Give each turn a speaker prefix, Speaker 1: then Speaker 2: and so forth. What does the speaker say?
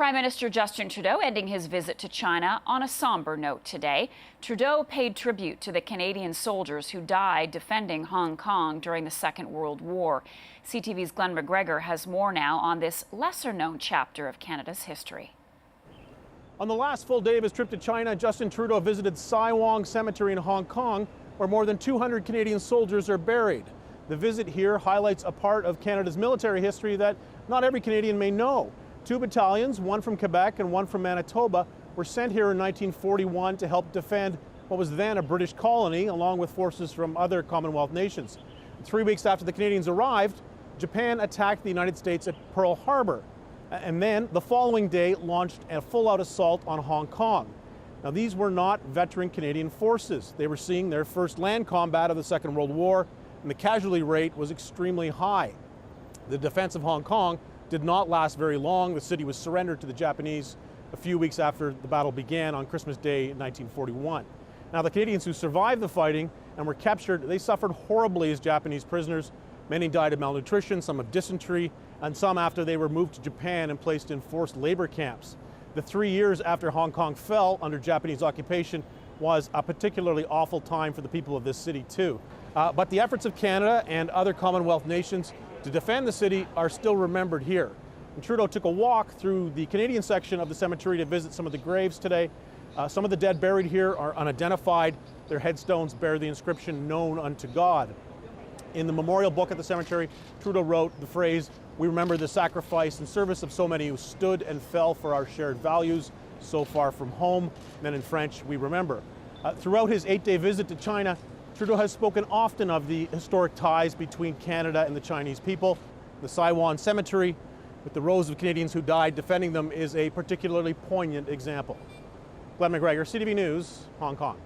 Speaker 1: Prime Minister Justin Trudeau ending his visit to China on a somber note today. Trudeau paid tribute to the Canadian soldiers who died defending Hong Kong during the Second World War. CTV's Glenn McGregor has more now on this lesser-known chapter of Canada's history.
Speaker 2: On the last full day of his trip to China, Justin Trudeau visited Sai Wan Cemetery in Hong Kong, where more than 200 Canadian soldiers are buried. The visit here highlights a part of Canada's military history that not every Canadian may know. 2 battalions, one from Quebec and one from Manitoba, were sent here in 1941 to help defend what was then a British colony, along with forces from other Commonwealth nations. 3 weeks after the Canadians arrived, Japan attacked the United States at Pearl Harbor, and then the following day launched a full-out assault on Hong Kong. Now, these were not veteran Canadian forces. They were seeing their first land combat of the Second World War, and the casualty rate was extremely high. The defense of Hong Kong did not last very long. The city was surrendered to the Japanese a few weeks after the battle began on Christmas Day 1941. Now, the Canadians who survived the fighting and were captured, they suffered horribly as Japanese prisoners. Many died of malnutrition, some of dysentery, and some after they were moved to Japan and placed in forced labor camps. The 3 years after Hong Kong fell under Japanese occupation was a particularly awful time for the people of this city too. But the efforts of Canada and other Commonwealth nations to defend the city are still remembered here. And Trudeau took a walk through the Canadian section of the cemetery to visit some of the graves today. Some of the dead buried here are unidentified. Their headstones bear the inscription, "Known unto God." In the memorial book at the cemetery, Trudeau wrote the phrase, "We remember the sacrifice and service of so many who stood and fell for our shared values, so far from home." And then in French, "We remember." Throughout his 8-day visit to China, Trudeau has spoken often of the historic ties between Canada and the Chinese people. The Sai Wan Cemetery, with the rows of Canadians who died defending them, is a particularly poignant example. Glenn McGregor, CTV News, Hong Kong.